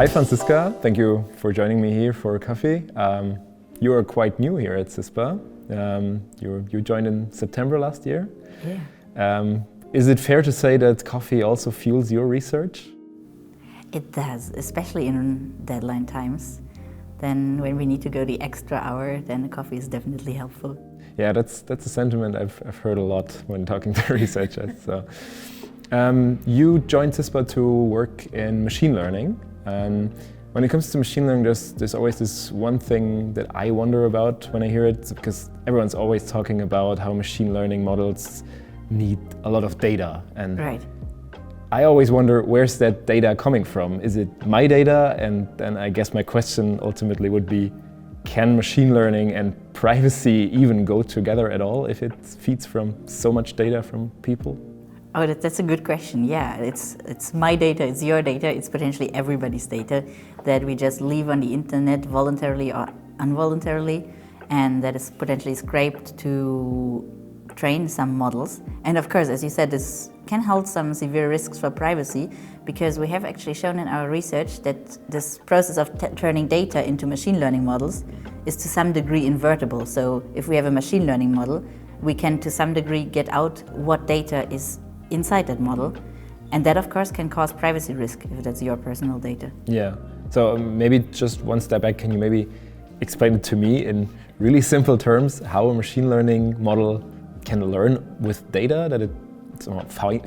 Hi Franziska, thank you for joining me here for coffee. You are quite new here at CISPA. You joined in September last year. Yeah. Is it fair to say that coffee also fuels your research? It does, especially in deadline times. Then when we need to go the extra hour, then the coffee is definitely helpful. Yeah, that's a sentiment I've heard a lot when talking to researchers. So, you joined CISPA to work in machine learning. When it comes to machine learning, there's always this one thing that I wonder about when I hear it, because everyone's always talking about how machine learning models need a lot of data. And Right. I always wonder, where's that data coming from? Is it my data? And then I guess my question ultimately would be, can machine learning and privacy even go together at all if it feeds from so much data from people? Oh, that's a good question. Yeah, it's my data, it's your data, it's potentially everybody's data that we just leave on the internet voluntarily or involuntarily, and that is potentially scraped to train some models. And of course, as you said, this can hold some severe risks for privacy, because we have actually shown in our research that this process of turning data into machine learning models is to some degree invertible. So if we have a machine learning model, we can to some degree get out what data is inside that model, and that of course can cause privacy risk if that's your personal data. Yeah, so maybe just one step back, can you maybe explain it to me in really simple terms how a machine learning model can learn with data that it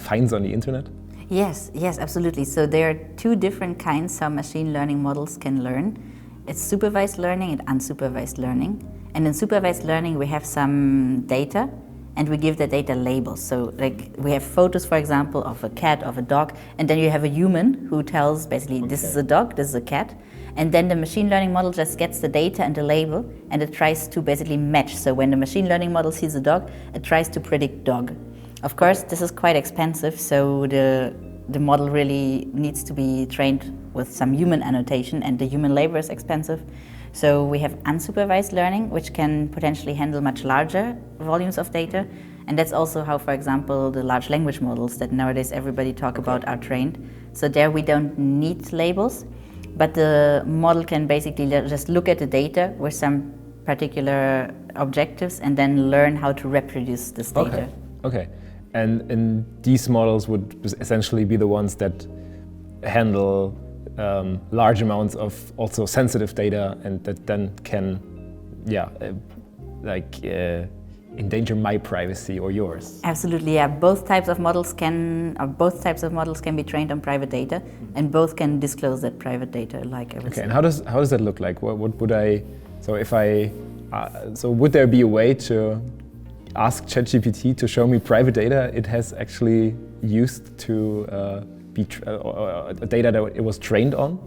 finds on the internet? Yes, absolutely. So there are two different kinds how machine learning models can learn. It's supervised learning and unsupervised learning. And in supervised learning we have some data, and we give the data labels. So like we have photos, for example, of a cat, of a dog, and then you have a human who tells basically, this is a dog, this is a cat, and then the machine learning model just gets the data and the label, and it tries to basically match. So when the machine learning model sees a dog, it tries to predict dog. Of course, this is quite expensive, so the model really needs to be trained with some human annotation, and the human labor is expensive. So we have unsupervised learning, which can potentially handle much larger volumes of data. And that's also how, for example, the large language models that nowadays everybody talk about are trained. So there we don't need labels, but the model can basically just look at the data with some particular objectives and then learn how to reproduce this data. Okay. And these models would essentially be the ones that handle large amounts of also sensitive data, and that then can, endanger my privacy or yours. Absolutely, yeah. Both types of models can be trained on private data, and both can disclose that private data, like everything. Okay, and how does that look like? What would I? So if I, would there be a way to ask ChatGPT to show me private data it has actually used to be data that it was trained on?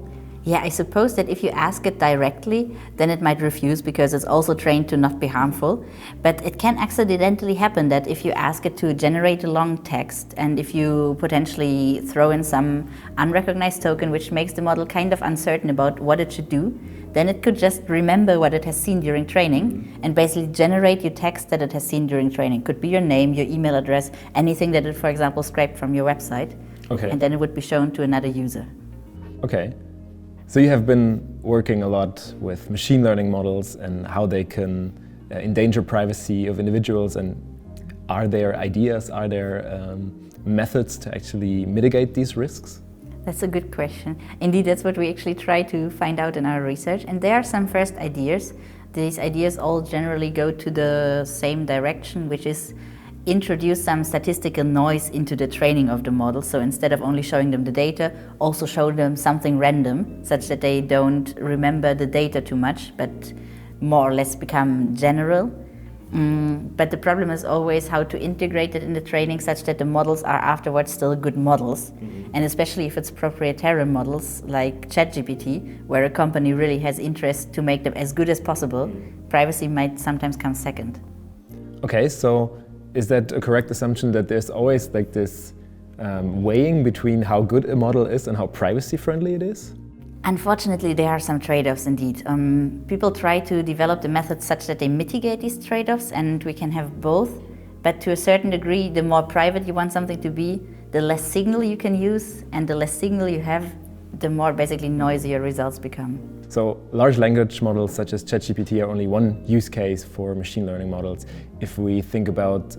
Yeah, I suppose that if you ask it directly, then it might refuse because it's also trained to not be harmful. But it can accidentally happen that if you ask it to generate a long text, and if you potentially throw in some unrecognized token which makes the model kind of uncertain about what it should do, then it could just remember what it has seen during training and basically generate you text that it has seen during training. Could be your name, your email address, anything that it, for example, scraped from your website. Okay. And then it would be shown to another user. Okay. So you have been working a lot with machine learning models and how they can endanger privacy of individuals, and are there ideas, are there methods to actually mitigate these risks? That's a good question. Indeed, that's what we actually try to find out in our research, and there are some first ideas. These ideas all generally go to the same direction, which is introduce some statistical noise into the training of the model. So instead of only showing them the data, also show them something random, such that they don't remember the data too much, but more or less become general. But the problem is always how to integrate it in the training such that the models are afterwards still good models. And especially if it's proprietary models like ChatGPT, where a company really has interest to make them as good as possible, privacy might sometimes come second. Okay, so is that a correct assumption that there's always like this weighing between how good a model is and how privacy friendly it is? Unfortunately, there are some trade-offs indeed. People try to develop the methods such that they mitigate these trade-offs, and we can have both. But to a certain degree, the more private you want something to be, the less signal you can use, and the less signal you have, the more basically noisier results become. So large language models such as ChatGPT are only one use case for machine learning models. If we think about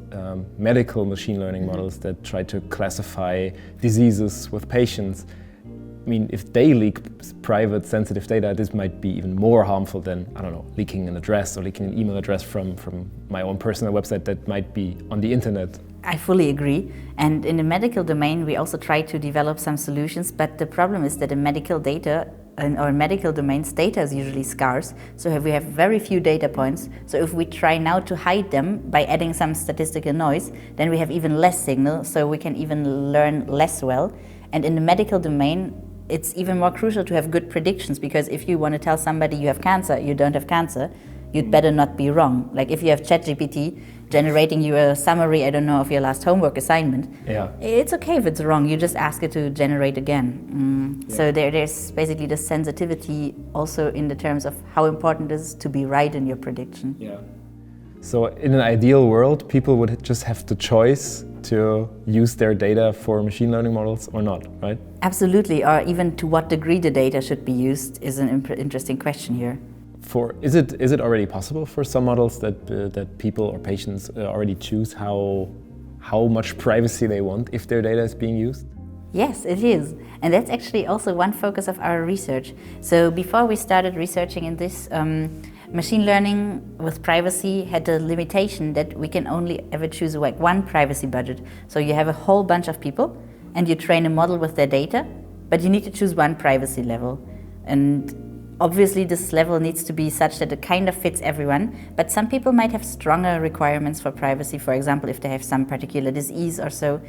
medical machine learning models that try to classify diseases with patients, I mean, if they leak private, sensitive data, this might be even more harmful than, I don't know, leaking an address or leaking an email address from my own personal website that might be on the internet. I fully agree. And in the medical domain, we also try to develop some solutions, but the problem is that in medical data, or medical domains, data is usually scarce, so we have very few data points. So if we try now to hide them by adding some statistical noise, then we have even less signal, so we can even learn less well. And in the medical domain, it's even more crucial to have good predictions, because if you want to tell somebody you have cancer, you don't have cancer, you'd better not be wrong. Like if you have ChatGPT generating you a summary, I don't know, of your last homework assignment, it's okay if it's wrong, you just ask it to generate again. So there's basically the sensitivity also in the terms of how important it is to be right in your prediction. So in an ideal world, people would just have the choice to use their data for machine learning models or not, right? Absolutely, or even to what degree the data should be used is an interesting question here. Is it already possible for some models that people or patients already choose how much privacy they want if their data is being used? Yes, it is. And that's actually also one focus of our research. So before we started researching in this, machine learning with privacy had the limitation that we can only ever choose like one privacy budget. So you have a whole bunch of people and you train a model with their data, but you need to choose one privacy level. And obviously this level needs to be such that it kind of fits everyone, but some people might have stronger requirements for privacy, for example, if they have some particular disease or so.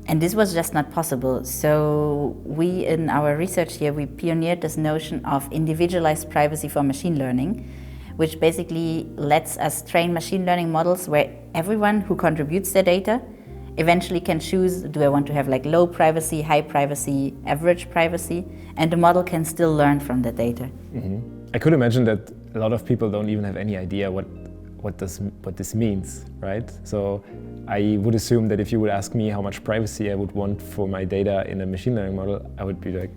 And this was just not possible. So we, in our research here, we pioneered this notion of individualized privacy for machine learning, which basically lets us train machine learning models where everyone who contributes their data eventually can choose, do I want to have like low privacy, high privacy, average privacy, and the model can still learn from the data. I could imagine that a lot of people don't even have any idea what this means, right? So I would assume that if you would ask me how much privacy I would want for my data in a machine learning model, I would be like,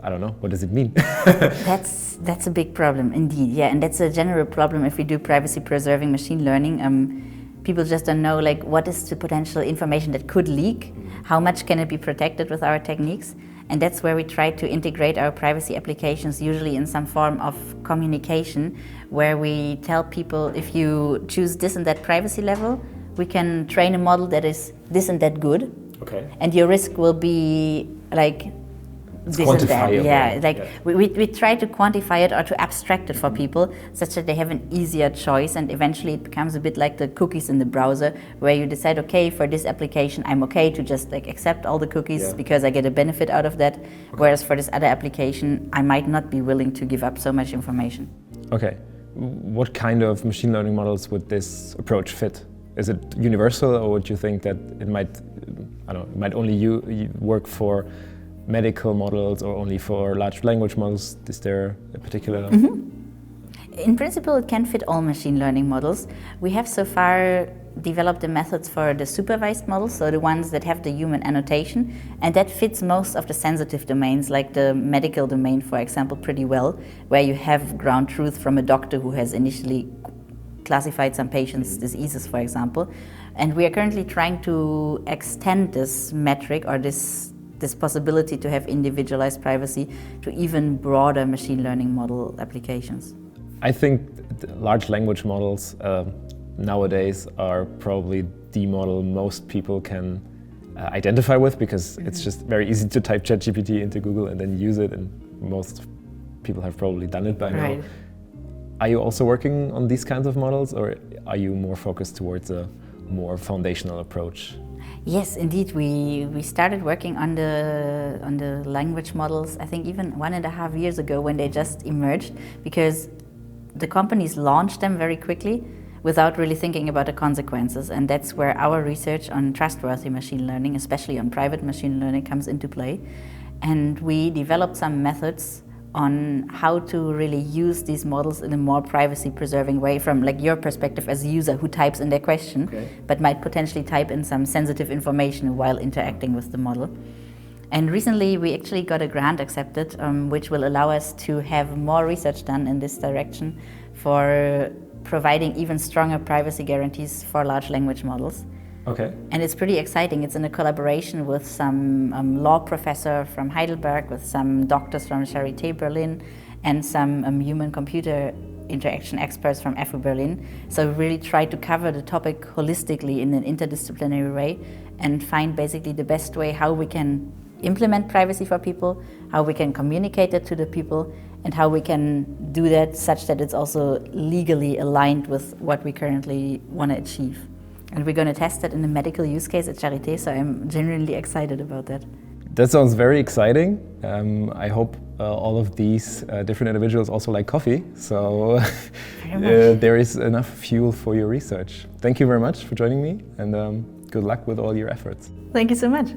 I don't know, what does it mean? That's a big problem indeed, yeah, and that's a general problem if we do privacy preserving machine learning. People just don't know like what is the potential information that could leak, how much can it be protected with our techniques, and that's where we try to integrate our privacy applications, usually in some form of communication, where we tell people if you choose this and that privacy level, we can train a model that is this and that good, and your risk will be like it's quantifiable. Yeah, like we try to quantify it or to abstract it for people such that they have an easier choice, and eventually it becomes a bit like the cookies in the browser where you decide, okay, for this application I'm okay to just like accept all the cookies because I get a benefit out of that, whereas for this other application I might not be willing to give up so much information. Okay, what kind of machine learning models would this approach fit? Is it universal, or would you think that it might, I don't know, it might only work for medical models or only for large language models? Is there a particular? In principle, it can fit all machine learning models. We have so far developed the methods for the supervised models, so the ones that have the human annotation, and that fits most of the sensitive domains, like the medical domain, for example, pretty well, where you have ground truth from a doctor who has initially classified some patients' diseases, for example. And we are currently trying to extend this metric or this possibility to have individualized privacy to even broader machine learning model applications. I think large language models nowadays are probably the model most people can identify with, because it's just very easy to type ChatGPT into Google and then use it, and most people have probably done it by now. Are you also working on these kinds of models, or are you more focused towards a more foundational approach? Yes, indeed. We started working on the language models, I think even 1.5 years ago when they just emerged, because the companies launched them very quickly without really thinking about the consequences, and that's where our research on trustworthy machine learning, especially on private machine learning, comes into play. And we developed some methods on how to really use these models in a more privacy-preserving way from like your perspective as a user who types in their question, but might potentially type in some sensitive information while interacting with the model. And recently we actually got a grant accepted, which will allow us to have more research done in this direction for providing even stronger privacy guarantees for large language models. Okay. And it's pretty exciting. It's in a collaboration with some law professor from Heidelberg, with some doctors from Charité Berlin, and some human-computer interaction experts from FU Berlin. So we really try to cover the topic holistically in an interdisciplinary way and find basically the best way how we can implement privacy for people, how we can communicate it to the people, and how we can do that such that it's also legally aligned with what we currently want to achieve. And we're going to test that in a medical use case at Charité, so I'm genuinely excited about that. That sounds very exciting. I hope all of these different individuals also like coffee, so there is enough fuel for your research. Thank you very much for joining me, and good luck with all your efforts. Thank you so much.